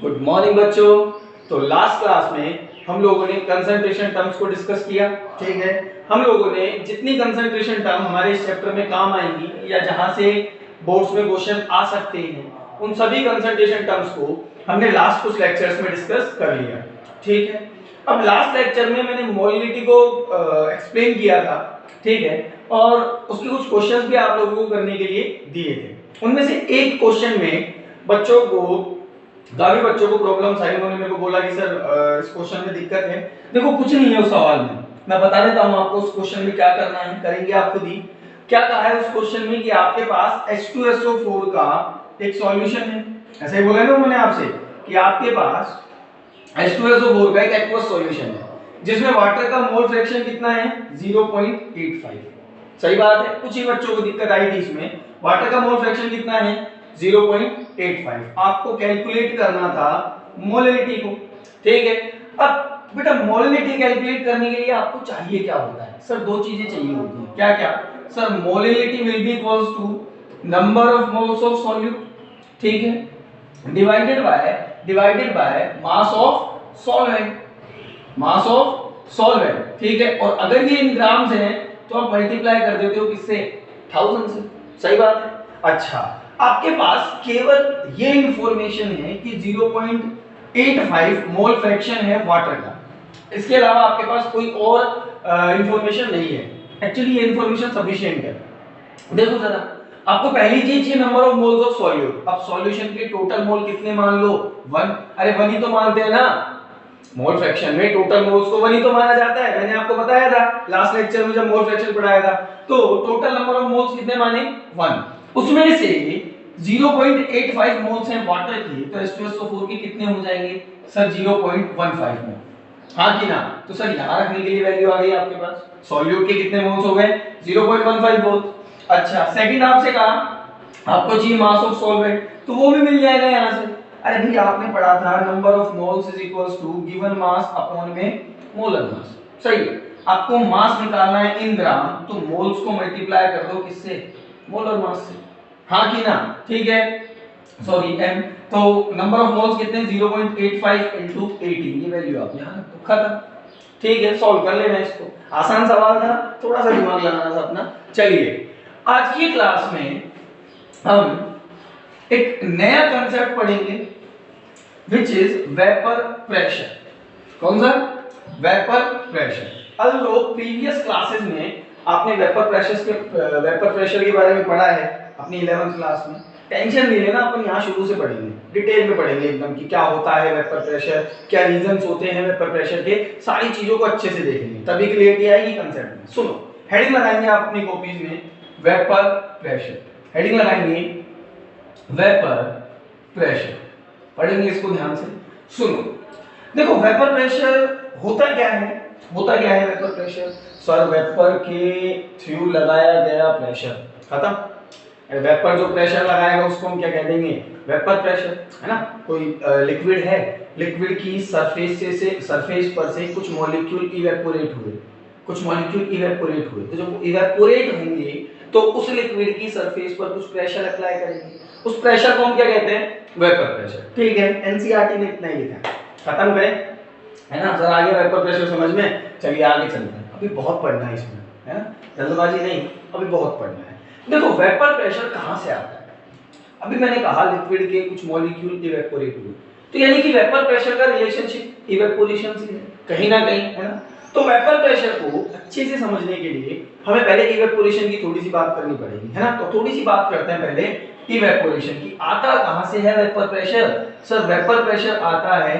Good morning बच्चों। तो last class में हम लोगों ने कंसंट्रेशन टर्म्स को डिस्कस किया। ठीक है, हम लोगों ने जितनी कंसंट्रेशन टर्म हमारे इस चैप्टर में काम आएंगी या जहां से बोर्ड्स में क्वेश्चन आ सकते हैं उन सभी कंसंट्रेशन टर्म्स को हमने लास्ट कुछ लेक्चर्स में डिस्कस कर लिया। ठीक है, अब लास्ट लेक्चर में मैंने मोलिनिटी को एक्सप्लेन किया था। ठीक है, और उसके कुछ क्वेश्चंस भी आप लोगों को करने के लिए दिए थे। उनमें से एक क्वेश्चन में बच्चों को काफी बच्चों को प्रॉब्लम्स आई। उन्होंने मेरे को बोला कि सर इस क्वेश्चन में दिक्कत है। देखो कुछ नहीं है उस सवाल में, मैं बता देता हूं आपको उस क्वेश्चन में क्या करना है, करेंगे आप खुद ही। क्या कहा है उस क्वेश्चन में कि आपके पास H2SO4 का एक सॉल्यूशन है। ऐसे ही बोला ना मैंने आपसे कि आपके पास H2SO4 का एक एक्वस सॉल्यूशन है जिसमें वाटर का मोल फ्रैक्शन कितना है 0.85। सही बात है, कुछ ही बच्चों को दिक्कत आई थी इसमें। वाटर का मोल फ्रैक्शन कितना है 0.85। आपको कैलकुलेट करना था मोलिनिटी को। ठीक है, अब बेटा मोलिनिटी कैलकुलेट करने के लिए आपको चाहिए क्या होता है? सर दो चीजें चाहिए होती हैं। क्या क्या? Sir molality will be equals to number of moles of solute, ठीक है, divided by mass of solvent, mass of solvent. ठीक है, और अगर ये इन ग्राम्स हैं तो आप मल्टीप्लाई कर देते हो किससे? 1000 से। सही बात है। अच्छा, आपके पास केवल ये इंफॉर्मेशन है कि 0.85 मोल फ्रैक्शन है वाटर का। इसके अलावा आपके पास कोई और इंफॉर्मेशन नहीं है। एक्चुअली ये इंफॉर्मेशन सफिशिएंट है। देखो जरा, आपको पहली चीज चाहिए number of moles of solute. अब सॉल्यूशन के टोटल मोल कितने मान लो? 1। अरे 1 ही तो मानते हैं ना, मोल फ्रैक्शन में टोटल मोल्स को 1 ही तो माना जाता है। मैंने आपको बताया था लास्ट लेक्चर में जब मोल फ्रैक्शन पढ़ाया था। तो टोटल नंबर ऑफ मोल्स कितने माने? 1। उसमें से 0.85 मोल्स हैं वाटर की, तो H2SO4 के कितने हो जाएंगे? सर 0.15 मोल। हाँ कि ना? तो सर यहां रखने के लिए वैल्यू आ गई आपके पास। सॉल्यूट के कितने मोल्स हो गए? 0.15 मोल। अच्छा, सेकंड आपसे कहा आपको चाहिए मास ऑफ सॉल्वेंट, तो वो भी मिल जाएगा यहां से। अरे भाई आपने पढ़ा था number of moles is equals to given mass upon में मोलर मास। सही है, आपको मास निकालना है इन ग्राम, तो मोल्स को मल्टीप्लाई कर दो किससे? मोलर मास से। हाँ कि ना? ठीक है, सॉरी m। तो नंबर ऑफ मोल्स कितने? 0.85 इनटू 18, ये वैल्यू आप यहां रख दो, खत्म। ठीक है, सॉल्व कर लेना इसको। आसान सवाल था, थोड़ा सा दिमाग लगाना था अपना। चलिए, आज की क्लास में हम एक नया कंसेप्ट पढ़ेंगे विच इज वेपर प्रेशर। कौन सा? Vapour pressure. अब लोग प्रीवियस क्लासेस में आपने वेपर प्रेशर के बारे में पढ़ा है अपनी 11th क्लास में। टेंशन नहीं लेना, अपन यहाँ शुरू से पढ़ेंगे, डिटेल में पढ़ेंगे एकदम कि क्या होता है वेपर प्रेशर, क्या रीजंस होते हैं वेपर प्रेशर के, सारी चीजों को अच्छे से देखेंगे, तभी क्लियरिटी आएगी कंसेप्ट में। सुनो, हेडिंग लगाएंगे आप अपनी कॉपीज में, वेपर प्रेशर। हेडिंग लगाएंगे वेपर प्रेशर, पढ़ेंगे इसको ध्यान से। सुनो, देखो वेपर प्रेशर होता क्या है? होता क्या है वेपर प्रेशर? सर वेपर के थ्रू लगाया गया प्रेशर, खत्म। वेपर जो प्रेशर लगाएगा उसको हम क्या कह देंगे? वेपर प्रेशर, है ना। कोई लिक्विड है, लिक्विड की सरफेस पर से कुछ मॉलिक्यूल इवेपोरेट हुए, कुछ मॉलिक्यूल इवेपोरेट हुए, तो जब इवेपोरेट होंगे तो उस लिक्विड की सरफेस पर कुछ प्रेशर अप्लाई करेंगे, उस प्रेशर को हम क्या कहते हैं? Vapour pressure. ठीक है, एनसीईआरटी ने इतना ही लिखा है, खत्म करें, है ना। सर आगे वेपर प्रेशर समझ में, चलिए आगे चलते हैं, अभी बहुत पढ़ना है इसमें, है ना, जल्दबाजी नहीं, अभी बहुत पढ़ना है। देखो वेपर प्रेशर कहां से आता है? अभी मैंने कहा लिक्विड के कुछ मॉलिक्यूल इवेपोरेट हुए, तो यानी कि वेपर प्रेशर का रिलेशनशिप इवेपोरेशन से है कहीं ना कहीं, है ना। तो वेपर प्रेशर को अच्छे से समझने के लिए हमें पहले इवेपोरेशन की थोड़ी सी बात करनी पड़ेगी, है ना। तो थोड़ी सी बात करते हैं पहले इवेपोरेशन की। आता कहां से है vapour pressure? Sir vapour pressure आता है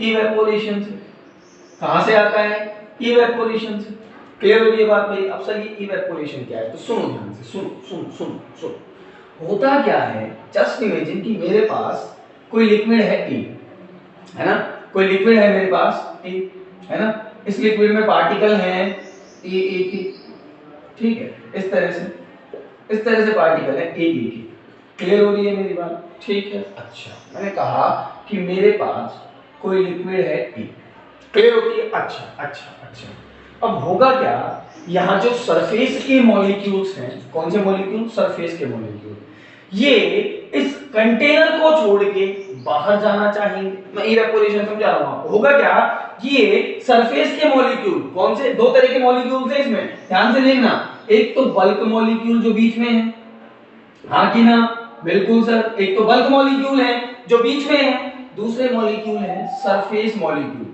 इवेपोरेशन से। कहां से आता है? इवेपोरेशन से। क्लियर हो गई बात मेरी? अब सर ये इवेपोरेशन क्या है तो सुनो ध्यान से, सुनो सुनो सुनो सुनो। होता क्या है, जस्ट इमेजिन कि मेरे पास कोई लिक्विड है ए, है ना, कोई लिक्विड है मेरे पास ए, है ना। इस लिक्विड में पार्टिकल हैं ए के, ठीक है, इस तरह से पार्टिकल है ए के। क्लियर हो रही है मेरी बात? ठीक है। अच्छा, मैंने कहा कि मेरे पास कोई लिक्विड है ए, क्लियर होती है? अच्छा अच्छा अच्छा। अब होगा क्या, यहाँ जो सरफेस के मॉलिक्यूल्स हैं, कौन से मॉलिक्यूल? सरफेस के मॉलिक्यूल, ये इस कंटेनर को छोड़ के बाहर जाना चाहेंगे। मैं इवेपोरेशन समझा रहा हूं आपको। होगा क्या, ये सरफेस के मॉलिक्यूल, कौन से दो तरह के मॉलिक्यूल्स हैं इसमें, ध्यान से देखना। एक तो बल्क मॉलिक्यूल जो बीच में है, हाँ कि ना, बिल्कुल सर। एक तो बल्क मॉलिक्यूल है जो बीच में है, दूसरे मॉलिक्यूल है सरफेस मॉलिक्यूल।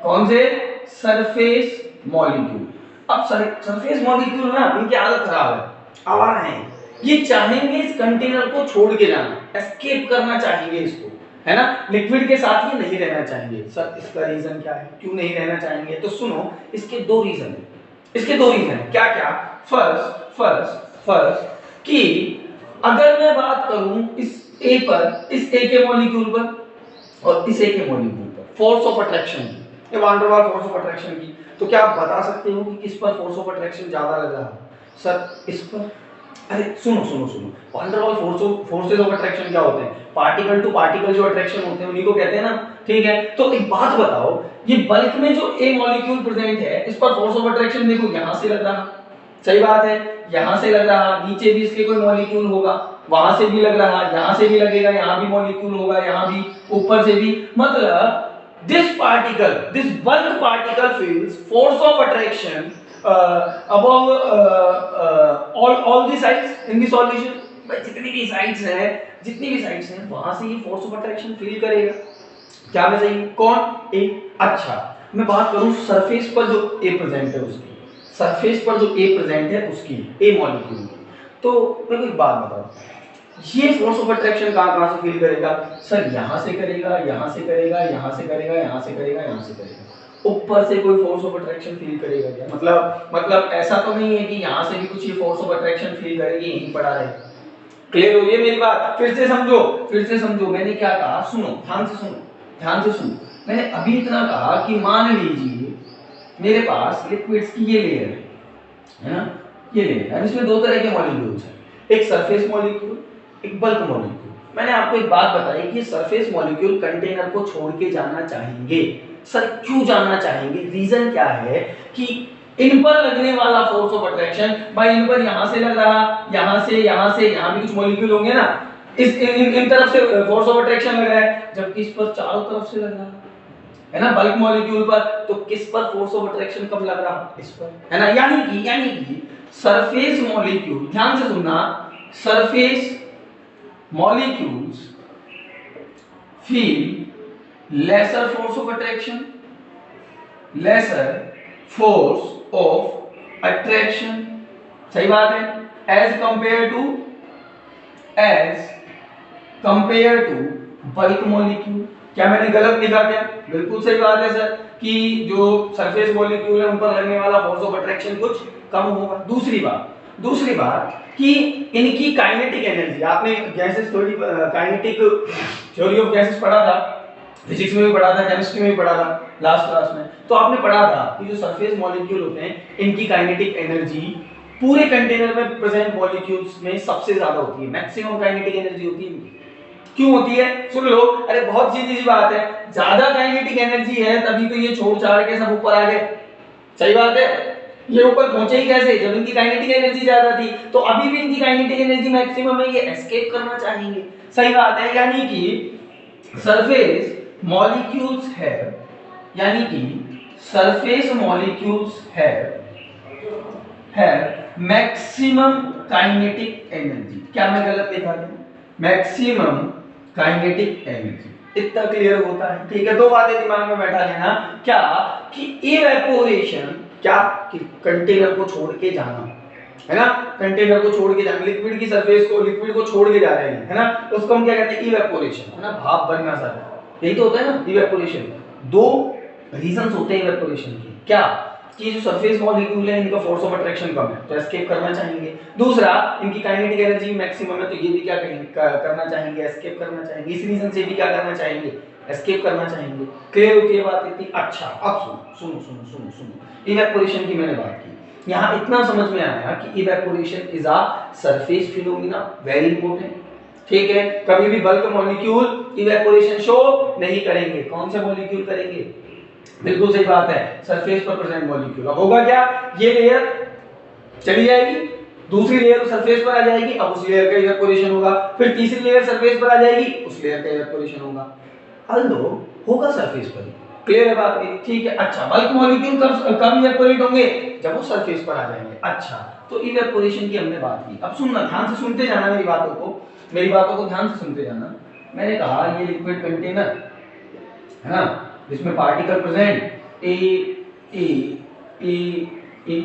कौन से, सरफेस मॉलिक्यूल। अब सरफेस मॉलिक्यूल ना, इनकी हालत खराब है, आवारा है, ये चाहेंगे इस कंटेनर को छोड़ के जाना, एस्केप करना चाहेंगे इसको, है ना, लिक्विड के साथ ये नहीं रहना चाहेंगे। सर इसका रीजन क्या है, क्यों नहीं रहना चाहेंगे? तो सुनो, इसके दो रीजन है, इसके दो रीजन है। क्या क्या? फर्स्ट कि अगर मैं बात करूं इस ए पर, इस ए के मॉलिक्यूल पर और इस ए के मॉलिक्यूल पर, फोर्स ऑफ अट्रैक्शन की, ये van der Waals force of attraction की, तो क्या आप बता सकते हो कि किस पर फोर्स ऑफ अट्रैक्शन ज्यादा लग रहा है? सर इस पर। अरे सुनो, van der Waals forces of attraction क्या होते हैं? पार्टिकल टू पार्टिकल जो अट्रैक्शन होते हैं उन्हीं को कहते हैं ना, ठीक है। तो एक बात बताओ, ये बल्क में जो ए मॉलिक्यूल प्रेजेंट है, इस पर फोर्स ऑफ अट्रैक्शन देखो यहां से लग रहा, सही बात है, यहां से लग रहा, नीचे भी इसके कोई मॉलिक्यूल होगा, वहां से भी लग रहा, यहां से भी लगेगा, यहां भी मॉलिक्यूल होगा, यहां भी, ऊपर से भी। मतलब this bulk particle feels force of attraction above all the sides in the solution। जितनी भी साइड्स हैं वहां से ये फोर्स ऑफ अट्रैक्शन फील करेगा। क्या मैं सही? कौन? ए। अच्छा, मैं बात करूं सरफेस पर जो ए प्रेजेंट है उसकी, सरफेस पर जो ए प्रेजेंट है उसकी, ए मॉलिक्यूल की, तो मेरे को एक बात बताओ, ये फोर्स ऑफ अट्रैक्शन कहां से फील करेगा? सर यहां से करेगा, यहां से करेगा, यहां से करेगा, यहां से करेगा, यहां से करेगा। ऊपर से कोई फोर्स ऑफ अट्रैक्शन फील करेगा क्या? मतलब ऐसा तो नहीं है कि यहां से भी कुछ ये फोर्स ऑफ अट्रैक्शन फील करेगी, यहीं पड़ा रहे। क्लियर हो ये मेरी बात? फिर से समझो मैंने क्या कहा, सुनो, ध्यान से सुनो। मैंने अभी इतना कहा कि मान लीजिए मेरे पास लिक्विड्स की ये लेयर है ना, ये लेयर है, इसमें दो तरह के मॉलिक्यूल्स हैं, एक सरफेस मॉलिक्यूल, एक बल्क मॉलिक्यूल। मैंने आपको एक बात बताई कि सरफेस मॉलिक्यूल कंटेनर को छोड़ के जाना चाहेंगे। सर क्यों जाना चाहेंगे? रीजन क्या है कि इन पर लगने वाला फोर्स ऑफ अट्रैक्शन, भाई इन पर यहां से लग रहा, यहां से यहां भी कुछ मॉलिक्यूल होंगे ना, इस इन तरफ से फोर्स ऑफ अट्रैक्शन लग रहा है, जबकि इस पर चारों तरफ से लग रहा है ना, बल्क मॉलिक्यूल पर। तो किस पर फोर्स ऑफ अट्रैक्शन कम लग रहा? इस पर, है ना। यानी कि सरफेस मॉलिक्यूल, ध्यान से सुनना, surface molecules feel lesser force of attraction सही बात है, as compared to bulk molecule। क्या मैंने गलत लिखा क्या? बिल्कुल सही बात है सर, कि जो सरफेस मॉलिक्यूल है उन पर लगने वाला फोर्स ऑफ अट्रैक्शन कुछ कम होगा। दूसरी बात कि इनकी काइनेटिक एनर्जी, आपने gases theory, kinetic theory of gases पढ़ा था, फिजिक्स में भी पढ़ा था, केमिस्ट्री में भी पढ़ा था लास्ट क्लास में। तो आपने पढ़ा था कि जो सरफेस मॉलिक्यूल होते हैं इनकी काइनेटिक एनर्जी पूरे कंटेनर में प्रेजेंट मॉलिक्यूल्स में सबसे ज्यादा होती है, मैक्सिमम काइनेटिक एनर्जी होती है। क्यों होती है? सुन लो, अरे बहुत सीधी सी बात है, ज्यादा काइनेटिक एनर्जी है तभी तो ये छोड़ छाड़ के सब ऊपर आ गए, सही बात है। ये ऊपर पहुंचे ही कैसे? जब इनकी काइनेटिक एनर्जी ज्यादा थी। तो अभी भी इनकी काइनेटिक एनर्जी मैक्सिमम है, ये एस्केप करना चाहेंगे, सही बात है। यानी कि सरफेस मॉलिक्यूल्स है मैक्सिमम काइनेटिक एनर्जी। क्या मैं गलत लिखा था? Maximum kinetic energy. इतना क्लियर होता है? ठीक है, दो बातें दिमाग में बैठा लेना, क्या कि इवेपोरेशन, क्या कि कंटेनर को छोड़ के जाना, है ना, कंटेनर को छोड़ के जाना, लिक्विड की सरफेस को, लिक्विड को छोड़ के जा रहे हैं, है ना, तो उसको हम क्या कहते हैं? इवेपोरेशन, है ना, भाप बनना सर, यही तो होता है ना इवेपोरेशन। दो रीजंस होते हैं इवेपोरेशन के, क्या कि जो सरफेस मॉलिक्यूल है इनका फोर्स ऑफ अट्रैक्शन कम है तो एस्केप करना चाहेंगे, दूसरा इनकी काइनेटिक एनर्जी मैक्सिमम है तो ये भी क्या करना चाहेंगे? एस्केप करना चाहेंगे। इस रीजन से भी क्या करना चाहेंगे? एस्केप करना चाहेंगे। क्लियर होती है बात इतनी? अच्छा, अब सुनो, इवेपोरेशन की मैंने बात की, यहाँ इतना समझ में आया कि evaporation is a surface phenomena, very important, ठीक है। कभी भी बल्क मॉलिक्यूल इवेपोरेशन शो नहीं करेंगे। कौन से मॉलिक्यूल करेंगे? बिल्कुल सही बात है, सरफेस पर प्रेजेंट मॉलिक्यूल। अब होगा क्या? ये लेयर चली जाएगी, दूसरी लेयर सरफेस पर आ जाएगी, अब उस लेयर का इवेपोरेशन होगा, फिर तीसरी लेयर सरफेस पर आ जाएगी, उस लेयर का इवेपोरेशन होगा। अल्दो होगा सरफेस पर ही। क्लियर है बात मेरी? ठीक है। अच्छा, बल्क मॉलिक्यूल कब इवेपोरेट होंगे? जब वो सरफेस पर आ जाएंगे। अच्छा, तो इवेपोरेशन की हमने बात की। अब सुनना, ध्यान से सुनते जाना मेरी बातों को ध्यान से सुनते जाना। मैंने कहा ये लिक्विड कंटेनर है ना, जिसमें पार्टिकल प्रेजेंट ए ए ए ए,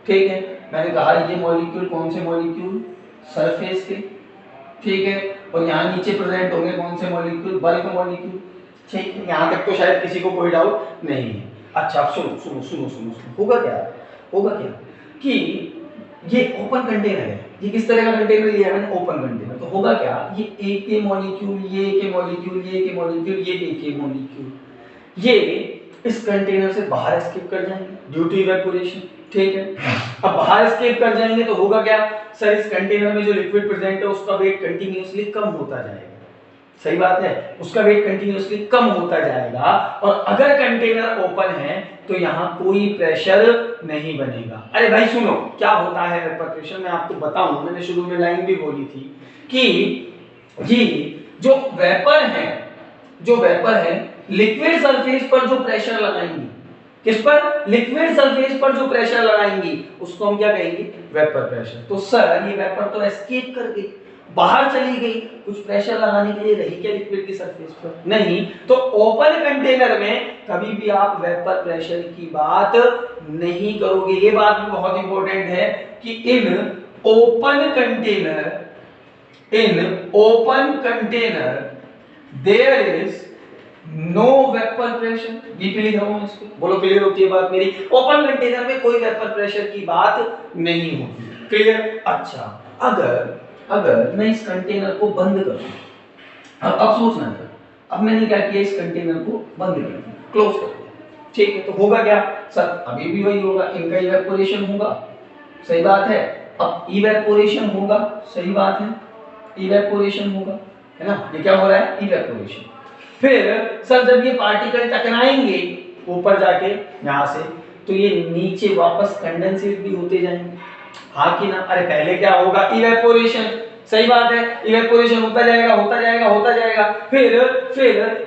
ठीक है। मैंने कहा ये मॉलिक्यूल कौन से मॉलिक्यूल? सरफेस के, ठीक है। और यहाँ नीचे प्रेजेंट होंगे कौन से मॉलिक्यूल? बल्क मॉलिक्यूल, ठीक है। यहाँ तक तो शायद किसी को कोई डाउट नहीं है। अच्छा, सुनो सुनो सुनो सुनो सुनो, होगा क्या कि ये ओपन कंटेनर है। ये किस तरह का कंटेनर लिया है मैंने? Open container. तो होगा क्या, ये ए के मॉलिक्यूल, ये के मॉलिक्यूल, ये के मॉलिक्यूल, ये ए के मॉलिक्यूल, ये इस कंटेनर से बाहर एस्केप कर जाएंगे ड्यू टू इवेपोरेशन, ठीक है। अब बाहर एस्केप कर जाएंगे तो होगा क्या सर, इस कंटेनर में जो लिक्विड प्रेजेंट है उसका वेट कंटिन्यूअसली कम होता जाएगा। सही बात है, उसका वेट कंटिन्यूअसली कम होता जाएगा। और अगर कंटेनर ओपन है तो यहाँ कोई प्रेशर नहीं बनेगा। अरे भाई सुनो, क्या होता है वेपर प्रेशर, मैं आपको बताऊं। मैंने शुरू में लाइन भी बोली थी कि ये जो वेपर है लिक्विड सरफेस पर जो प्रेशर लगाएंगी, किस पर? लिक्विड सरफेस पर जो प्रेशर लगाएंगी उसको हम क्या कहेंगे? Vapour pressure. तो सर ये वेपर तो एस्केप करके बाहर चली गई, कुछ प्रेशर लगाने के लिए रही क्या लिक्विड की सरफेस पर? नहीं। तो ओपन कंटेनर में कभी भी आप वेपर प्रेशर की बात नहीं करोगे। ये बात भी बहुत इंपॉर्टेंट है कि in open container there is no vapour pressure. Deeply लिख रहा हूं इसको, बोलो क्लियर होती है बात मेरी? ओपन कंटेनर में कोई वेपर प्रेशर की बात नहीं होती। क्लियर? अच्छा, अगर मैं इस कंटेनर को बंद कर दूं, अब सोचना है, अब मैंने क्या किया, इस कंटेनर को बंद कर दिया, क्लोज कर दिया, ठीक है। तो होगा क्या सर? अभी भी वही होगा, इनका इवेपोरेशन होगा, सही बात है। अब इवेपोरेशन होगा, सही बात है, इवेपोरेशन होगा, है ना। ये क्या हो रहा है? इवेपोरेशन। फिर सर जब ये पार्टिकल टकराएंगे ऊपर जाके यहां से, तो ये नीचे वापस कंडेंसेट भी होते जाएंगे, हाँ कि ना? अरे पहले क्या होगा? इवेपोरेशन, सही बात है, इवेपोरेशन होता जाएगा। फिर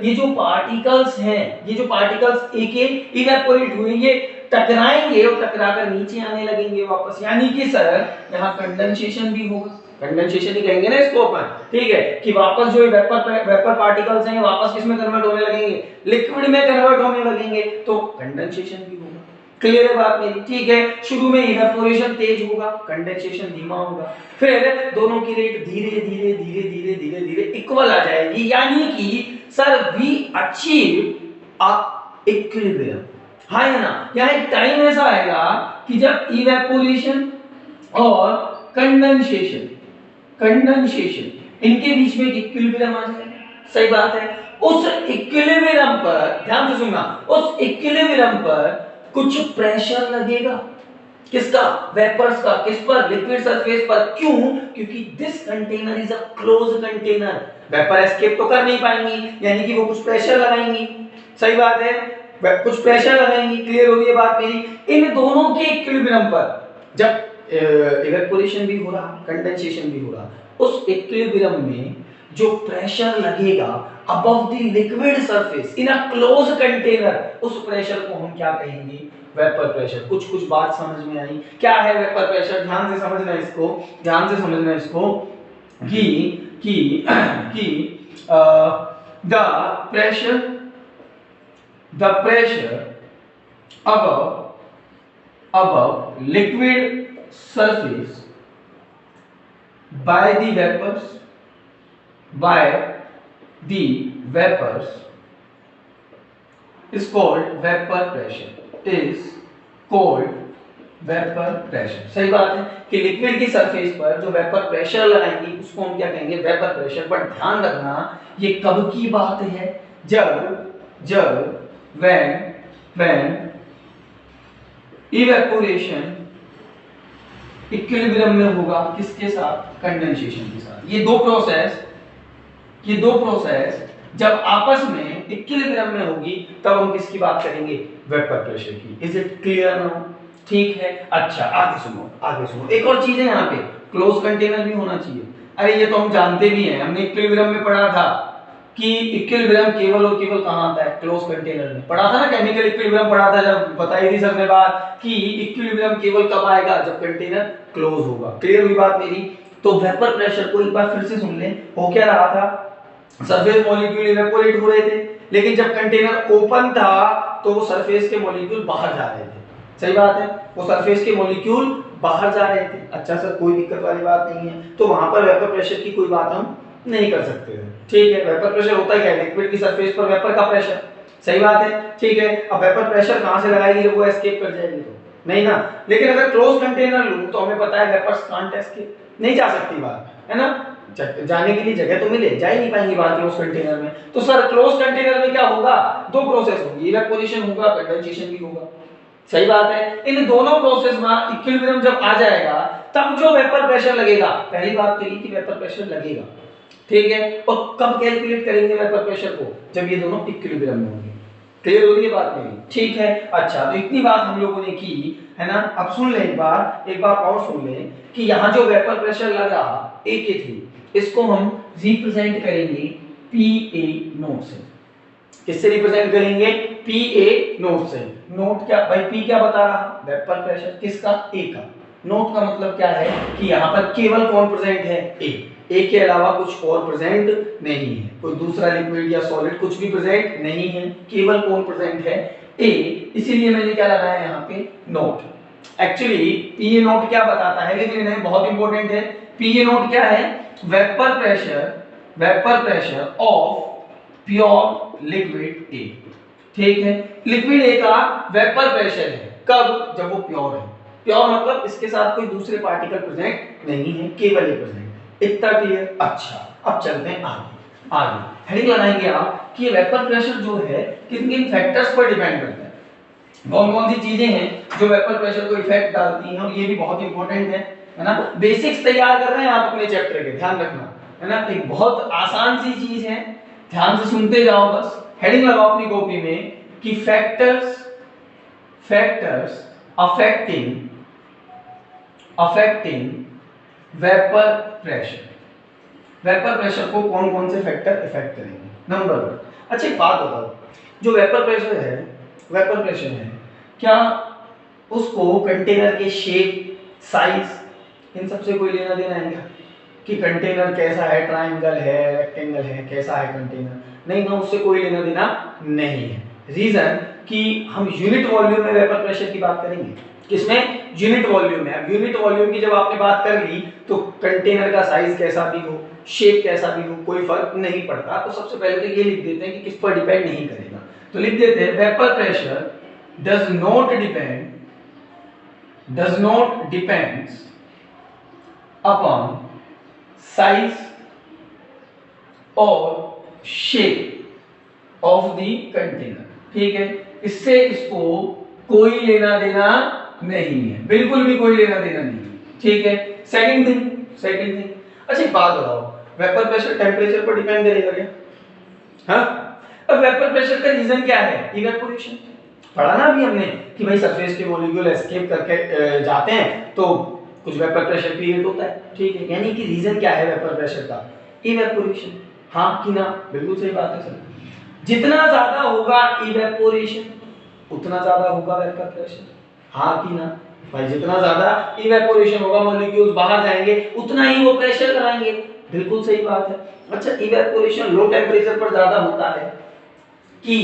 ये जो पार्टिकल्स हैं, ये जो पार्टिकल्स एक इवेपोरेट हुए, ये टकराएंगे और टकराकर नीचे आने लगेंगे वापस, यानी कि सर यहाँ कंडेंसेशन भी होगा। कंडेंसेशन ही कहेंगे ना इसको अपन, ठीक है, कि वापस जो वेपर पार्टिकल्स हैं वापस किसमें कन्वर्ट होने लगेंगे? लिक्विड में कन्वर्ट होने लगेंगे, तो कंडेंसेशन भी होगा। क्लियर है बात मेरी? ठीक है। शुरू में इवेपोरेशन तेज होगा, कंडेंसेशन धीमा होगा, फिर दोनों की रेट धीरे धीरे इक्वल आ जाएगी, यानी कि sir we achieve a equilibrium. हाँ है ना? यहाँ एक टाइम ऐसा आएगा कि जब इवेपोरेशन और कंडेंसेशन इनके बीच में एक इक्विलिब्रियम आ जाएगा। सही बात है। उस इक्विलिब्रियम पर ध्यान से सुनना, उस इक्विलिब्रियम पर कुछ प्रेशर लगेगा, किसका? वेपर्स का। किस पर? लिक्विड सरफेस पर। क्यों? क्योंकि this container is a close container, vapour escape तो कर नहीं पाएंगी, यानी कि वो कुछ प्रेशर लगाएंगी, सही बात है, कुछ प्रेशर लगाएंगी। क्लियर हो रही है बात मेरी? इन दोनों के इक्विलिब्रियम पर जब इवेपोरेशन भी हो रहा, कंडेंसेशन भी हो रहा, उस इक्विलिब्रियम में जो प्रेशर लगेगा above the liquid surface in a close container, उस प्रेशर को हम क्या कहेंगे? Vapour pressure. कुछ बात समझ में आई? क्या है वेपर प्रेशर? ध्यान से समझना इसको कि the pressure above liquid surface by the vapors is called vapor pressure, सही बात है कि लिक्विड की सरफेस पर जो वेपर प्रेशर लगाएंगी उसको हम क्या कहेंगे? Vapour pressure. बट ध्यान रखना ये कब की बात है? जब when इवेपोरेशन इक्विलिब्रियम में होगा, किसके साथ? कंडेंसेशन के साथ। ये दो प्रोसेस जब आपस में इक्विलिब्रियम में होगी तब हम किसकी बात करेंगे? वेपर प्रेशर की। Is it clear now? ठीक है। अच्छा आगे सुनो, आगे सुनो, एक और चीज है यहाँ पे, क्लोज कंटेनर भी होना चाहिए। अरे ये तो हम जानते भी हैं, हमने इक्विलिब्रियम में पढ़ा था कि इक्विलिब्रियम केवल और केवल कहाँ आता है, क्लोज कंटेनर में। पढ़ा था ना, केमिकल इक्विलिब्रियम पढ़ा था, जब बताई थी सर ने बात कि इक्विलिब्रियम केवल कब आएगा, जब कंटेनर क्लोज होगा। क्लियर हुई बात मेरी? तो वेपर प्रेशर को एक बार फिर से सुन लें, हो क्या रहा था, सरफेस मॉलिक्यूल इवेपोरेट हो रहे थे, लेकिन जब कंटेनर ओपन था तो वो सरफेस के मॉलिक्यूल बाहर जा रहे थे। सही बात है, वो सरफेस के मॉलिक्यूल बाहर जा रहे थे। अच्छा सर, कोई दिक्कत वाली बात नहीं है, तो वहां पर वेपर प्रेशर की कोई बात हम नहीं कर सकते हैं। ठीक है, वेपर प्रेशर होता क्या है, लिक्विड की सरफेस पर वेपर का प्रेशर। सही बात है, ठीक है। अब वेपर प्रेशर कहां से लगाएगी, जब वो एस्केप कर जाएगी तो नहीं ना। लेकिन अगर क्लोज कंटेनर लूं तो हमें पता है वेपर्स कांट एस्केप, नहीं जा सकती बात, है ना। जाने के लिए जगह तो मिले, जा ही नहीं पाएंगी बाहर क्लोज कंटेनर में। तो सर क्लोज कंटेनर में क्या होगा, दो प्रोसेस होंगी, इवेपोरेशन होगा, कंडेंसेशन भी होगा। सही बात है, इन दोनों प्रोसेस में इक्विलिब्रियम जब आ जाएगा तब जो वेपर प्रेशर लगेगा, पहली बात तो ये कि वेपर प्रेशर लगेगा, ठीक है। और कब कैलकुलेट करेंगे वेपर प्रेशर को, जब ये दोनों इक्विलिब्रियम में होंगे। क्लियर हो रही है बात मेरी? ठीक है। अच्छा, तो इतनी बात हम लोगों ने की, है ना। अब सुन ले एक बार और सुन ले कि यहाँ जो वेपर प्रेशर लग रहा AK3, इसको हम रिप्रेजेंट करेंगे PA नोट से। किससे रिप्रेजेंट करेंगे, PA नोट से। नोट क्या भाई, P क्या बता रहा, वेपर प्रेशर, किसका, A का। नोट का मतलब क्या है कि यहाँ पर केवल कौन प्रेजेंट है, A के अलावा कुछ और प्रेजेंट नहीं है, कोई दूसरा लिक्विड या सॉलिड कुछ भी प्रेजेंट नहीं है, केवल कौन प्रेजेंट है, A। इसीलिए मैंने क्या लगाया यहाँ पे, नोट। एक्चुअली PA नोट क्या बताता है, लेकिन ये बहुत इंपॉर्टेंट है। PA नोट क्या है, vapour pressure of pure liquid A। ठीक है, लिक्विड A का वेपर प्रेशर है, कब, जब वो प्योर है। प्योर मतलब इसके साथ कोई दूसरे पार्टिकल प्रेजेंट नहीं है, केवल ये प्रेजेंट। इतना क्लियर? अच्छा, अब चलते हैं आगे हेडिंग लगाएंगे आप कि ये वेपर प्रेशर जो है किन किन फैक्टर्स पर डिपेंड करता है, कौन कौन सी चीजें हैं जो वेपर प्रेशर को इफेक्ट डालती हैं, और ये भी बहुत इंपॉर्टेंट है ना। बेसिक्स तैयार कर रहे हैं आप अपने चैप्टर के, ध्यान रखना, है ना। एक बहुत आसान सी चीज है, ध्यान से सुनते जाओ बस। हेडिंग लगाओ अपनी कॉपी में कि फैक्टर्स अफेक्टिंग वेपर प्रेशर को कौन कौन से फैक्टर इफेक्ट करेंगे। नंबर 1, अच्छा एक बात बताओ, जो वेपर प्रेशर है क्या उसको कंटेनर के शेप, साइज, इन सबसे कोई लेना देना है क्या, कि कंटेनर कैसा है, ट्रायंगल है, रेक्टेंगल है, कैसा है कंटेनर, नहीं ना, उससे कोई लेना देना नहीं है। रीजन कि हम यूनिट वॉल्यूम में वेपर प्रेशर की बात करेंगे, किसमें, यूनिट वॉल्यूम में। अब यूनिट वॉल्यूम की जब आपने बात कर ली तो कंटेनर का साइज कैसा भी हो, शेप कैसा भी हो, कोई फर्क नहीं पड़ता। तो सबसे पहले तो ये लिख देते हैं कि किस पर डिपेंड नहीं करेगा, तो लिख देते हैं vapour pressure does not depends upon size और शेप ऑफ द कंटेनर। ठीक है, इससे इसको कोई लेना देना नहीं है, बिल्कुल भी कोई लेना देना नहीं है। ठीक है, सेकंड थिंग, अच्छा एक बात बताओ, वेपर प्रेशर टेम्परेचर पर डिपेंड करेगा क्या? हाँ, अब वेपर प्रेशर का रीजन क्या है, इवेपोरेशन। पढ़ा ना अभी हमने कि भाई सरफेस के मॉलिक्यूल एस्केप करके जाते हैं तो कुछ वेपर प्रेशर क्रिएट होता है। ठीक है, यानी कि रीजन क्या है वेपर प्रेशर का, इवेपोरेशन। हाँ कि ना, बिल्कुल सही बात है सर। जितना ज्यादा होगा इवेपोरेशन उतना ज्यादा होगा वेपर प्रेशर। हाँ कि ना भाई, जितना ज्यादा इवेपोरेशन होगा, मॉलिक्यूल्स बाहर जाएंगे, उतना ही वो प्रेशर कराएंगे। बिल्कुल सही बात है। अच्छा, इवेपोरेशन लो टेम्परेचर पर ज्यादा होता है कि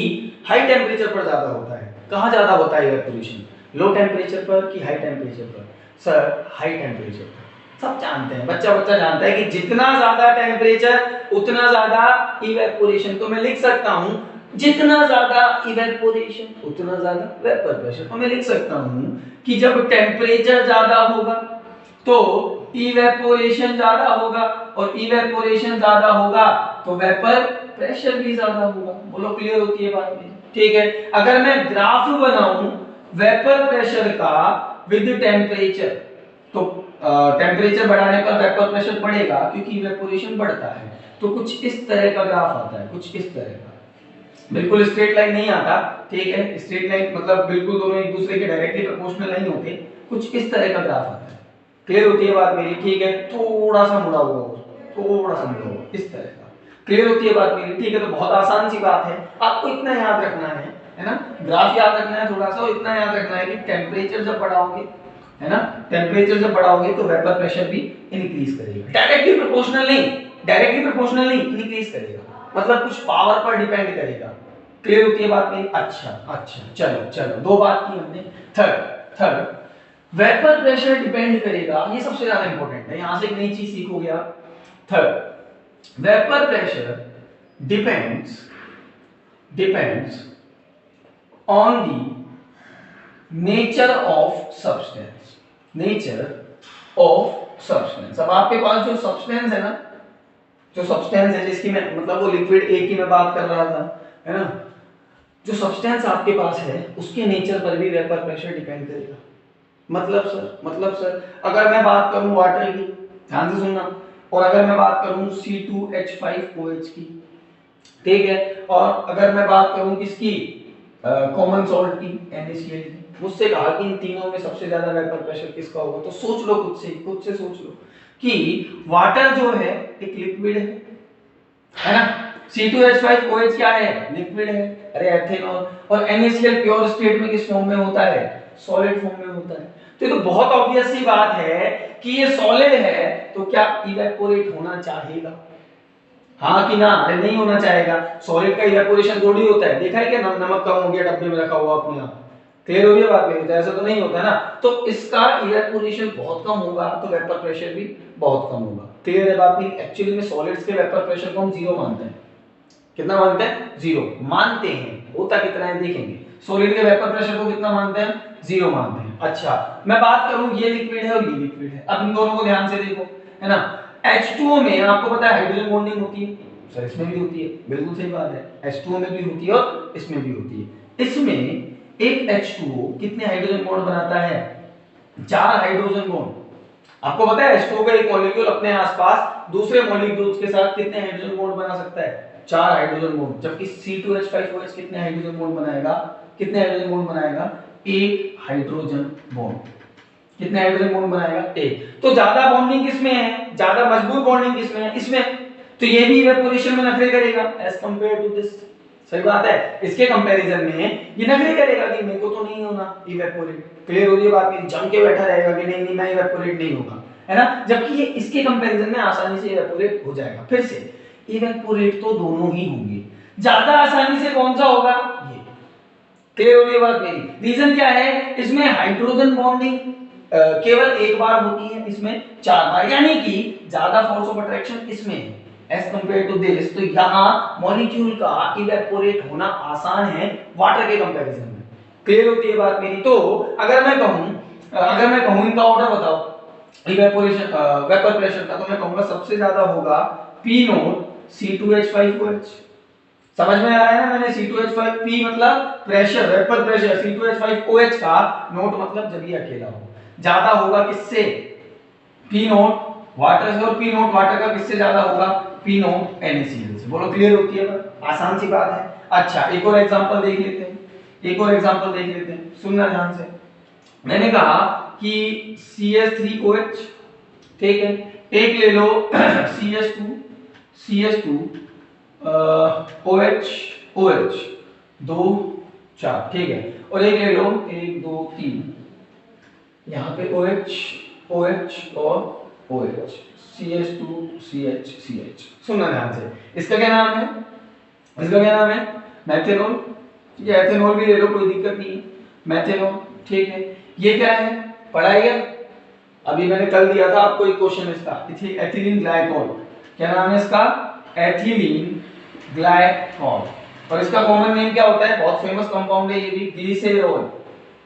हाई टेम्परेचर पर ज्यादा होता है? कहाँ ज्यादा होता है इवेपोरेशन, लो टेम्परेचर पर कि हाई टेम्परेचर पर? सर हाई टेम्परेचर पर। सब जानते हैं, बच्चा जानता है कि जितना ज्यादा टेम्परेचर उतना ज्यादा इवेपोरेशन। तो मैं लिख सकता हूं जितना ज्यादा इवेपोरेशन उतना ज्यादा वेपर प्रेशर। तो मैं लिख सकता हूं कि जब टेम्परेचर ज्यादा होगा तो इवेपोरेशन ज्यादा होगा, और इवेपोरेशन ज्यादा होगा तो वेपर प्रेशर भी ज्यादा होगा। बोलो क्लियर होती है बात में? ठीक है, अगर मैं ग्राफ बनाऊं वेपर प्रेशर का विद टेम्परेचर, तो टेम्परेचर बढ़ाने पर वेपर प्रेशर बढ़ेगा क्योंकि इवेपोरेशन बढ़ता है। तो कुछ इस तरह का ग्राफ आता है, कुछ इस तरह का। बिल्कुल स्ट्रेट लाइन नहीं आता, ठीक है, स्ट्रेट लाइन मतलब बिल्कुल दोनों एक दूसरे के डायरेक्टली प्रोपोर्शनल नहीं होते, कुछ इस तरह का ग्राफ आता है। क्लियर होती है बात मेरी? ठीक है, थोड़ा सा मुड़ा हुआ हो, थोड़ा सा मुड़ा हुआ इस तरह का। क्लियर होती है बात मेरी? ठीक है, तो बहुत आसान सी बात है, आपको इतना याद रखना है ना, ग्राफ याद रखना है थोड़ा सा, और इतना याद रखना है कि टेम्परेचर जब बढ़ाओगे, है ना, टेम्परेचर जब बढ़ाओगे तो वेपर प्रेशर भी इंक्रीज करेगा, डायरेक्टली प्रोपोर्शनल नहीं, डायरेक्टली प्रोपोर्शनल नहीं, इंक्रीज करेगा, मतलब कुछ पावर पर डिपेंड करेगा। क्लियर होती है बात मेरी? अच्छा, चलो चलो, दो बात की हमने। थर्ड वेपर प्रेशर डिपेंड करेगा, ये सबसे ज्यादा इंपॉर्टेंट है, यहां से एक नई चीज सीखोगे आप। Third, vapour pressure depends on the nature of substance, अब आपके पास जो सब्सटेंस है ना, जो सब्सटेंस है जिसकी मैं मतलब वो लिक्विड ए की मैं बात कर रहा था, है ना, जो सब्सटेंस आपके पास है उसके नेचर पर भी वेपर प्रेशर डिपेंड करेगा। मतलब सर अगर मैं बात करूं वाटर की, ध्यान से सुनना, और अगर मैं बात करूं C2H5OH की, ठीक है, और अगर मैं बात करूं किसकी, कॉमन सॉल्ट की, NaCl की, मुझसे कहा कि इन तीनों में सबसे ज्यादा वेपर प्रेशर किसका होगा, तो सोच लो खुद से सोच लो कि वाटर जो है एक लिक्विड है ना, C2H5OH क्या है, लिक्विड है, अरे एथेनॉल, और NaCl प्योर स्टेट में किस फॉर्म में होता है, सॉलिड फॉर्म में होता है। तो ये तो बहुत ऑब्वियस सी बात है कि ये सॉलिड है, तो क्या इवेपोरेट होना चाहेगा, हाँ कि ना? अरे नहीं होना चाहेगा, सॉलिड का इवेपोरेशन थोड़ी होता है, देखा है क्या नमक कम हो गया डब्बे में रखा हुआ अपने आप, क्लियर हो गई बात मेरी? तो ऐसा तो नहीं होता ना, तो इसका इवेपोरेशन बहुत कम होगा, तो वेपर प्रेशर भी बहुत कम होगा। क्लियर है बात मेरी? एक्चुअली में सॉलिड्स के वेपर प्रेशर को हम जीरो मानते हैं, कितना मानते हैं, जीरो मानते हैं, होता कितना है देखेंगे। सॉलिड के वेपर प्रेशर को कितना मानते हैं, जीरो मानते हैं। अच्छा, मैं बात करूं ये लिक्विड है और ये लिक्विड है, अब इन दोनों को ध्यान से देखो, है ना, H2O में आपको पता है हाइड्रोजन बॉन्डिंग होती है, सर इसमें भी होती है, बिल्कुल सही बात है, H2O में भी होती है और इसमें भी होती है। इसमें एक H2O कितने हाइड्रोजन बॉन्ड बनाता है, 4 हाइड्रोजन बॉन्ड। आपको पता है H2O का एक मॉलिक्यूल अपने आसपास दूसरे मॉलिक्यूल्स के साथ कितने हाइड्रोजन बॉन्ड बना सकता है, 4 हाइड्रोजन बॉन्ड, जबकि C2H5OH कितने हाइड्रोजन बॉन्ड बनाएगा, कितने हाइड्रोजन बॉन्ड बनाएगा, एक हाइड्रोजन बॉन्ड, कितने हाइड्रोजन बॉन्ड बनाएगा, एक। तो ज्यादा बॉन्डिंग किसमें है, ज्यादा मजबूत बॉन्डिंग किसमें है, इसमें, तो ये भी इवेपोरेशन में नखरे करेगा एज कंपेयर टू दिस, सही बात है, इसके कंपैरिजन में ये नखरे करेगा कि मेरे को तो नहीं होना इवेपोरेट। क्लियर हो रही है बात मेरी? जम के बैठा रहेगा कि नहीं मैं इवेपोरेट नहीं होगा, है ना, जबकि ये इसके कंपैरिजन में आसानी से इवेपोरेट हो जाएगा। फिर से इवेपोरेट तो दोनों ही होंगे, ज्यादा आसानी से कौन सा होगा, ये। क्लियर हो रही है बात मेरी? रीजन क्या है, इसमें हाइड्रोजन बॉन्डिंग केवल एक बार होती है, इसमें 4 बार, यानी कि ज्यादा फोर्स ऑफ अट्रैक्शन इसमें है एज कंपेयर टू दिस, तो यहां मॉलिक्यूल का इवेपोरेट होना आसान है वाटर के कंपैरिजन में। क्लियर होती है बात मेरी? तो अगर मैं कहूं इनका ऑर्डर बताओ इवेपोरेशन वेपर प्रेशर का, तो मैं कहूंगा सबसे ज्यादा होगा P0 C2H5OH। समझ में आ रहा है ना, मैंने C2H5 P मतलब प्रेशर, वेपर प्रेशर, C2H5OH का नोट मतलब जब ये अकेला हो, ज्यादा होगा किससे, P0 वाटर से, और P0 वाटर का किससे ज्यादा होगा, P0 NaCl से। बोलो क्लियर होती है बात? आसान सी बात है। अच्छा, एक और एग्जांपल देख लेते हैं, सुनना ध्यान से। मैंने कहा कि CH3OH, ठीक है, एक ले लो CH2 OH 2 4, ठीक है, और एक ले लो 1 2 3, यहाँ पे OH और OH, CH2 CH। सुनना ध्यान से, इसका क्या नाम है, मेथेनॉल। ये एथेनॉल भी ले लो, कोई दिक्कत नहीं है, मेथेनॉल, ठीक है। ये क्या है, पढ़ाइएगा, अभी मैंने कल दिया था आपको एक क्वेश्चन इसका, एथिलीन ग्लाइकॉल। क्या नाम है इसका, एथिलीन ग्लाइकॉल, और इसका कॉमन नेम क्या होता है, बहुत फेमस कंपाउंड है ये भी, ग्लिसरेरॉल।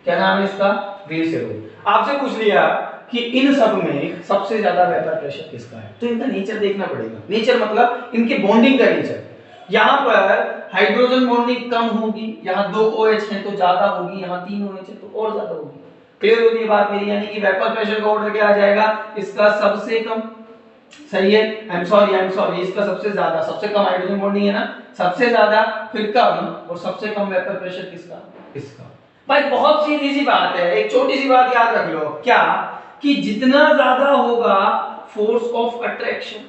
क्या नाम है इसका, ग्लिसरेरॉल। आपसे पूछ लिया कि इन सब में सबसे ज्यादा वेपर प्रेशर किसका है, तो इनका नेचर देखना पड़ेगा। नेचर मतलब इनके बॉन्डिंग का नेचर। यहाँ पर हाइड्रोजन बॉन्डिंग कम होगी, यहाँ 2 OH है तो ज्यादा होगी, यहाँ 3 OH है तो और ज्यादा होगी। क्लियर होती है बात मेरी? यानी कि वेपर प्रेशर का ऑर्डर क्या आ जाएगा, इसका सबसे कम, सही है। आई एम सॉरी इसका सबसे ज्यादा, सबसे कम हाइड्रोजन बॉन्डिंग है ना, सबसे ज्यादा, फिर कम, और सबसे कम वेपर प्रेशर किसका, इसका। भाई बहुत सीधी सी बात है, एक छोटी सी बात याद रख लो, क्या कि जितना ज्यादा होगा फोर्स ऑफ अट्रैक्शन,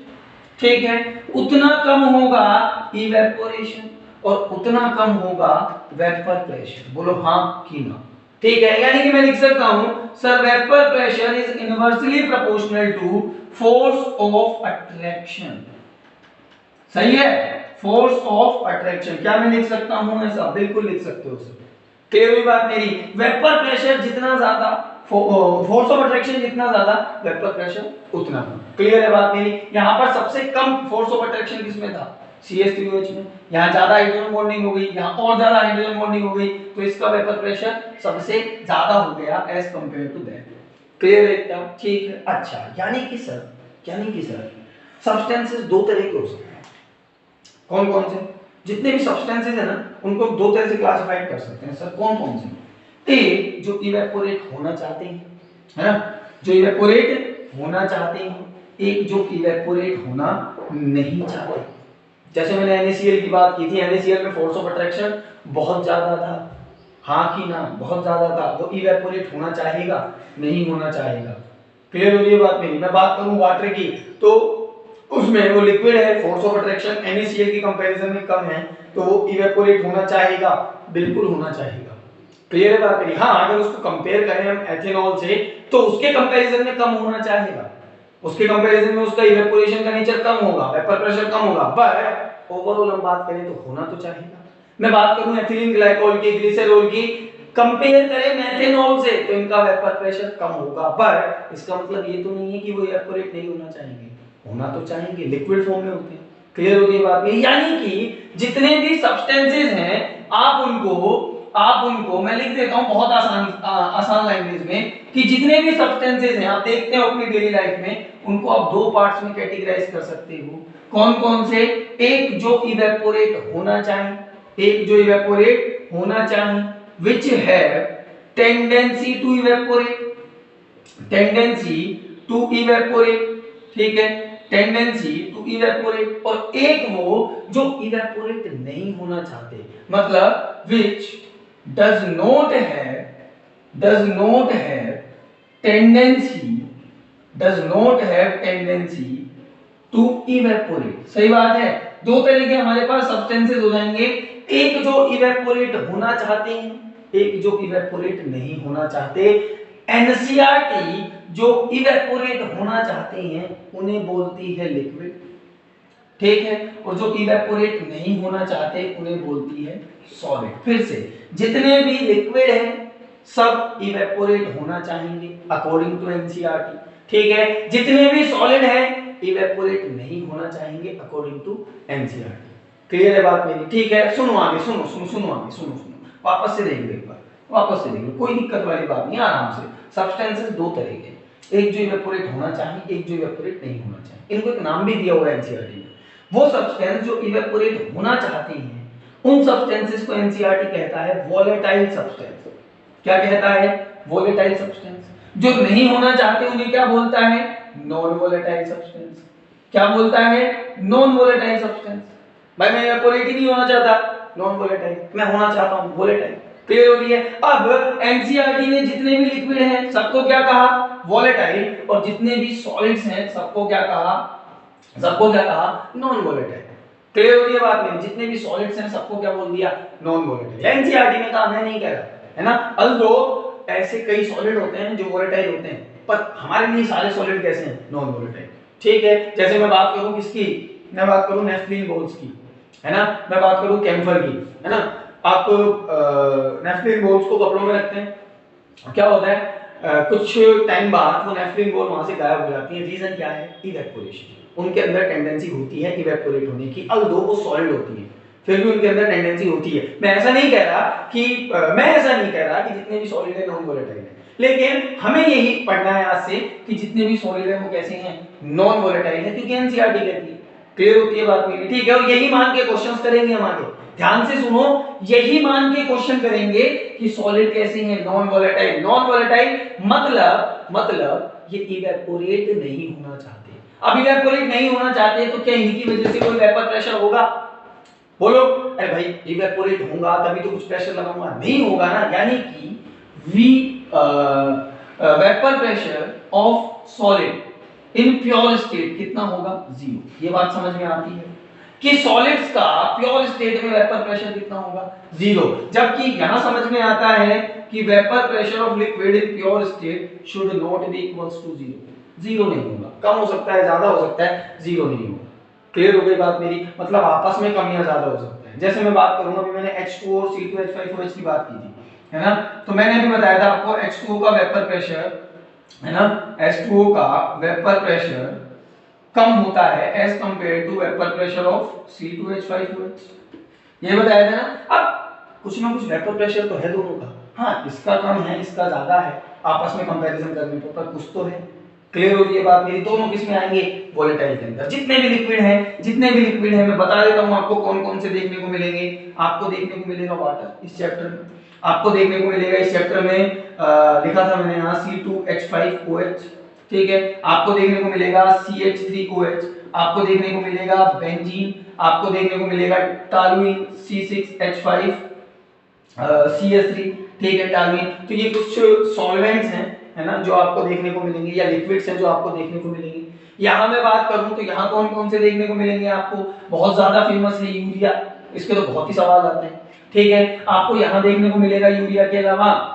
ठीक है, उतना कम होगा इवेपोरेशन और उतना कम होगा वेपर प्रेशर। बोलो हाँ कि ना। ठीक है, यानी कि मैं लिख सकता हूं sir vapour pressure is inversely proportional to force of attraction. सही है, फोर्स ऑफ अट्रैक्शन। क्या मैं लिख सकता हूं ऐसा? बिल्कुल लिख सकते हो सर। क्लियर हुई बात मेरी? वेपर प्रेशर जितना ज्यादा, फोर्स ऑफ अट्रैक्शन जितना ज्यादा, वेपर प्रेशर उतना कम। क्लियर है बात मेरी? यहां पर सबसे कम फोर्स ऑफ अट्रैक्शन किसमें था? CH3OH में। यहां ज्यादा हाइड्रोजन बॉन्डिंग हो गई, यहां और ज्यादा हाइड्रोजन बॉन्डिंग हो गई, तो इसका वेपर प्रेशर सबसे ज्यादा हो गया as compare to that. Clear एकदम? ठीक है। अच्छा, यानी कि सर सब्सटेंसेस दो तरह के हो सकते हैं। कौन कौन से? जितने भी सब्सटेंसेस है ना, उनको दो तरह से क्लासिफाइड कर सकते हैं सर। कौन कौन से? एक जो इवेपोरेट होना चाहते हैं, है ना, जो इवेपोरेट होना चाहते हैं, एक जो इवेपोरेट होना नहीं चाहते। जैसे मैंने NaCl की बात की थी, NaCl में फोर्स ऑफ अट्रैक्शन बहुत ज्यादा था, हाँ कि ना, बहुत ज्यादा था, वो इवेपोरेट होना चाहेगा, नहीं होना चाहेगा। क्लियर हो रही है बात मेरी? मैं बात करूं वाटर की, तो उसमें वो लिक्विड है, फोर्स ऑफ अट्रैक्शन NaCl की कंपैरिजन में कम है, तो वो इवेपोरेट होना चाहेगा, बिल्कुल होना चाहेगा। क्लियर है बात मेरी? हाँ, अगर उसको कंपेयर करें हम एथेनॉल से, तो उसके कंपैरिजन में कम होना चाहेगा, उसके कंपैरिजन में उसका इवेपोरेशन का नेचर कम होगा, वेपर प्रेशर कम होगा, बट ओवरऑल हम बात करें तो होना तो चाहेगा। मैं बात करूं एथिलीन ग्लाइकोल की, ग्लिसरॉल की, कंपेयर करें मेथेनॉल से, तो इनका वेपर प्रेशर कम होगा, बट इसका मतलब ये तो नहीं है कि वो इवेपोरेट नहीं होना चाहेंगे, होना तो चाहेंगे, लिक्विड फॉर्म में होते हैं। क्लियर हो गई बात? यानी कि जितने भी सब्सटेंसेस हैं, आप उनको मैं लिख देता हूं बहुत आसान लैंग्वेज में, कि जितने भी सब्सटेंसेस हैं आप देखते हो अपनी डेली लाइफ में, उनको आप दो पार्ट्स में कैटेगराइज कर सकते हो। कौन कौन से? एक जो इवेपोरेट होना चाहे, एक जो इवेपोरेट होना चाहे, which have tendency to evaporate, ठीक है, टेंडेंसी टू इवेपोरेट, और एक वो जो इवेपोरेट नहीं होना चाहते, मतलब which does not have tendency to evaporate। सही बात है। दो तरह के हमारे पास सब्सटेंसेस हो जाएंगे, एक जो इवेपोरेट होना चाहते हैं, एक जो इवेपोरेट नहीं होना चाहते। एनसीईआरटी जो इवेपोरेट होना चाहते हैं उन्हें बोलती है लिक्विड, ठीक है, और जो इवेपोरेट नहीं होना चाहते उन्हें बोलती है सॉलिड। फिर से, जितने भी लिक्विड हैं सब इवेपोरेट होना चाहेंगे अकॉर्डिंग टू एनसीईआरटी, ठीक है, जितने भी सॉलिड हैं इवेपोरेट नहीं होना चाहेंगे अकॉर्डिंग टू एनसीईआरटी। क्लियर है बात मेरी? ठीक है, सुनो आगे, सुनो वापस से देख लो एक बार, वापस से देख लो, कोई दिक्कत वाली बात नहीं, आराम से। सब्सटेंसेस दो तरह के, एक जो इवेपोरेट होना चाहिए, एक जो इवेपोरेट नहीं होना चाहिए। इनको एक नाम भी दिया हुआ है एनसीईआरटी में। वो सब्सटेंस जो इवेपोरेट होना चाहती हैं, उन सब्सटेंसेस को एनसीईआरटी कहता है वोलेटाइल सब्सटेंस। क्या कहता है? Volatile substance. जो नहीं होना चाहते उन्हें क्या बोलता है? Non volatile substance. क्या बोलता है? Non volatile substance. भाई मैं इवेपोरेट ही नहीं होना चाहता, नॉन वोलेटाइल, मैं होना चाहता हूं वोलेटाइल। क्लियर हो रही है? अब एनसीईआरटी ने जितने भी लिक्विड हैं सबको क्या कहा? वोलेटाइल, और जितने भी सॉलिड्स हैं सबको क्या कहा? Non volatile. क्लियर हो रही है बात मेरी? जितने भी सॉलिड्स हैं सबको क्या बोल दिया? Non volatile. एनसीईआरटी ने कहा, मैं नहीं कह रहा, है ना। अल्दो ऐसे कई सॉलिड होते हैं जो वोलेटाइल होते हैं, पर हमारे लिए सारे सॉलिड कैसे हैं? Non volatile. ठीक है, जैसे मैं बात करूं किसकी? मैं बात करूं नेफ्थलीन बोल्स की, है ना, मैं बात करूं कैम्फर की, है ना। आप नेफ्थलीन बोल्स को कपड़ों में रखते हैं, क्या होता है कुछ टाइम बाद वो नेफ्थलीन बोल वहां से गायब हो जाती है। रीजन क्या है? इवेपोरेशन। उनके अंदर टेंडेंसी होती है इवेपोरेट होने की, अल्दो वो सॉलिड होती है, फिर भी उनके अंदर टेंडेंसी होती है। मैं ऐसा नहीं कह रहा कि जितने भी सॉलिड है नॉन वोलेटाइल है, लेकिन हमें यही पढ़ना है आज से कि जितने भी सॉलिड है वो कैसे हैं? नॉन वोलेटाइल है, क्योंकि एनसीईआरटी कहती है। क्लियर होती है बात मेरी? ठीक है, और यही मान के क्वेश्चंस करेंगे हम आगे। ध्यान से सुनो, यही मान के क्वेश्चन करेंगे कि सॉलिड कैसे हैं? Non volatile. नॉन वोलेटाइल मतलब ये इवेपोरेट नहीं होना चाहते। अब इवेपोरेट नहीं होना चाहते तो क्या इनकी वजह से कोई वेपर प्रेशर होगा? बोलो। अरे भाई इवेपोरेट होगा तभी तो कुछ प्रेशर लगाऊंगा, नहीं होगा ना। यानी कि we vapour pressure of solid in pure state कितना होगा? 0। ये बात समझ में आती है कि सॉलिड्स का प्योर स्टेट में वेपर प्रेशर कितना होगा? 0। जबकि यहां समझ में आता है कि vapour pressure of liquid in pure state should not be equals to 0। 0 नहीं होगा, कम हो सकता है, ज्यादा हो सकता है, 0 नहीं होगा। क्लियर हो गई बात मेरी? मतलब आपस में कम या ज्यादा हो सकता है। जैसे मैं बात करूंगा, अभी मैंने H2O और C2H5OH की बात की थी, है ना? तो मैंने अभी बताया था आपको H2O का वेपर प्रेशर, है ना, H2O का वेपर प्रेशर कम होता है as compare to vapour pressure of C2H5OH। ये बताया था ना। अब कुछ ना कुछ वेपर प्रेशर तो है दोनों का, हाँ इसका कम है इसका ज्यादा है, आपस में कंपैरिजन करने पर कुछ तो है। क्लियर हो रही है बात मेरी? दोनों किस में आएंगे? वोलेटाइल के अंदर। जितने भी लिक्विड हैं मैं बता देता हूं आपको कौन कौन से देखने को मिलेंगे। आपको देखने को मिलेगा वाटर इस चैप्टर में, आपको देखने को मिलेगा इस चैप्टर में लिखा था मैंने यहाँ C2H5OH, ठीक है। आपको देखने को मिलेगा CH3OH, आपको देखने को मिलेगा बेंजीन, आपको देखने को मिलेगा टॉलुइन C6H5 CS3, ठीक है, टॉलुइन। तो ये कुछ सॉल्वेंट्स हैं, है ना, जो आपको देखने को मिलेंगे, या लिक्विड्स हैं जो आपको देखने को मिलेंगे। यहाँ मैं बात करूं तो यहाँ कौन कौन से देखने को मिलेंगे आपको? बहुत ज्यादा फेमस है यूरिया, इसके तो बहुत ही सवाल आते हैं, ठीक है। आपको यहाँ देखने को मिलेगा यूरिया के अलावा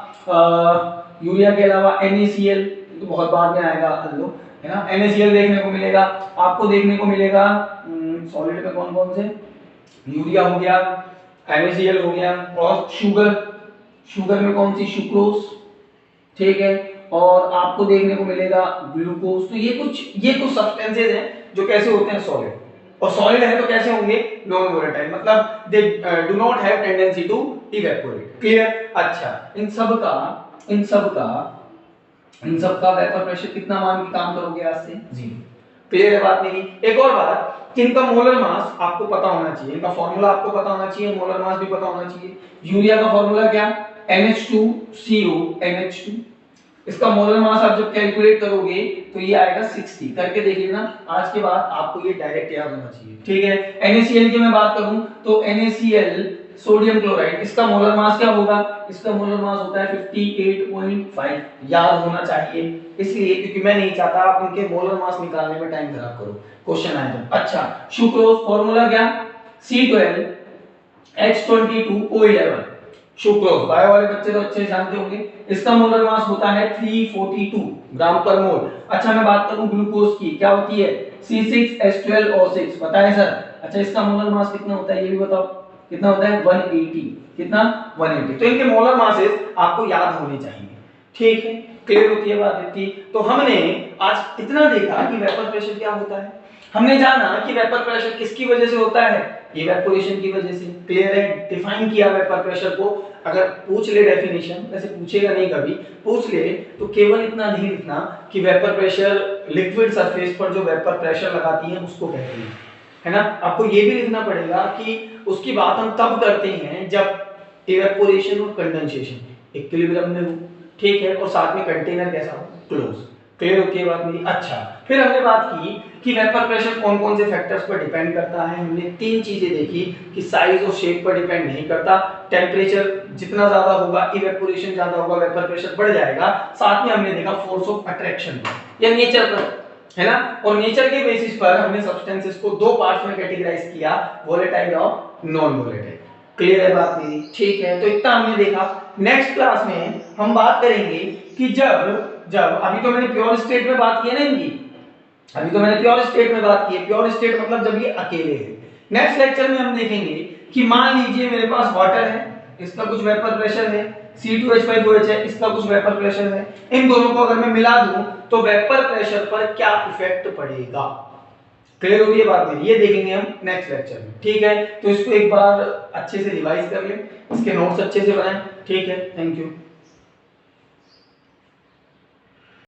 NaCl, तो बहुत बाद में आएगा लो, है ना। NaCl देखने को मिलेगा, आपको देखने को मिलेगा सॉलिड में कौन कौन से? यूरिया हो गया, NaCl हो गया, और शुगर में कौन सी? सुक्रोज, ठीक है। और आपको देखने को मिलेगा ग्लूकोज। तो ये कुछ सब्सटेंसेस हैं जो कैसे होते हैं? सॉलिड। और सॉलिड है तो कैसे होंगे? नॉन वोलेटाइल, मतलब they do not have tendency to evaporate. Clear? अच्छा, इन सब का वेपर प्रेशर कितना मान के काम करोगे? आज से 0। क्लियर है बात मेरी? एक और बात कि इनका मोलर मास आपको पता होना चाहिए, इनका फार्मूला आपको पता होना चाहिए, मोलर मास भी पता होना चाहिए। यूरिया का फार्मूला क्या? NH2CO NH2। इसका मोलर मास आप जब कैलकुलेट करोगे तो ये आएगा 60। करके देख लेना, आज के बाद आपको ये डायरेक्ट याद होना चाहिए, ठीक है। NaCl की मैं बात करूं तो NaCl सोडियम क्लोराइड, इसका मोलर मास क्या होगा? इसका मोलर मास होता है 58.5। याद होना चाहिए, इसलिए क्योंकि मैं नहीं चाहता आप इनके मोलर मास निकालने में टाइम खराब करो, क्वेश्चन आए तो। अच्छा, सुक्रोज फार्मूला क्या? C12H22O11। सुक्रोज बायो वाले बच्चे तो अच्छे जानते होंगे। इसका मोलर मास होता है 342 ग्राम पर मोल। अच्छा, मैं बात करूं ग्लूकोज की, क्या होती है? C6H12O6, पता है सर? अच्छा, इसका मोलर मास कितना होता है ये भी बताओ, कितना होता है? 180। कितना? 180। तो इनके मोलर मासेस आपको याद होने चाहिए, ठीक है। क्लियर होती है बात इतनी? तो हमने आज इतना देखा कि वेपर प्रेशर क्या होता है, हमने जाना कि वेपर प्रेशर किसकी वजह से होता है? इवेपोरेशन की वजह से। क्लियर है? डिफाइन किया वेपर प्रेशर को। अगर पूछ ले डेफिनेशन, वैसे पूछेगा नहीं कभी, पूछ ले तो केवल इतना नहीं लिखना कि वेपर प्रेशर लिक्विड सरफेस पर जो वेपर प्रेशर लगाती है उसको कहते हैं, है ना। आपको ये भी लिखना पड़ेगा कि उसकी बात हम तब करते हैं जब इवेपोरेशन और कंडेंसेशन इक्विलिब्रियम में हो, ठीक है, और साथ में कंटेनर कैसा हो? क्लोज। क्लियर होती है बात मेरी? अच्छा, फिर हमने बात की कि वेपर प्रेशर कौन कौन से फैक्टर्स पर डिपेंड करता है। हमने 3 चीजें देखी कि साइज और शेप पर डिपेंड नहीं करता, टेम्परेचर जितना ज्यादा होगा इवेपोरेशन ज्यादा होगा, वेपर प्रेशर बढ़ जाएगा। साथ में हमने देखा फोर्स ऑफ अट्रैक्शन पर या नेचर पर, है ना। और नेचर के बेसिस पर हमने सब्सटेंसेस को 2 पार्ट्स में कैटेगराइज किया, वोलेटाइल और नॉन वोलेटाइल। क्लियर है बात मेरी? ठीक है, तो इतना हमने देखा। नेक्स्ट क्लास में हम बात करेंगे कि जब अभी तो मैंने प्योर स्टेट में बात की है ना इनकी, अभी तो मैंने प्योर स्टेट में बात की है। प्योर स्टेट मतलब जब ये अकेले हैं। नेक्स्ट लेक्चर में हम देखेंगे कि मान लीजिए मेरे पास वाटर है, इसका कुछ वेपर प्रेशर है, C2H5OH है, इसका कुछ वेपर प्रेशर है। इन दोनों को अगर मैं मिला दूं तो वेपर प्रेशर पर क्या इफेक्ट पड़ेगा? क्लियर होगी ये बात मेरी? ये देखेंगे हम नेक्स्ट लेक्चर में, ठीक है। तो इसको एक बार अच्छे से रिवाइज कर लें, इसके नोट्स अच्छे से बनाएं, ठीक है। Thank you.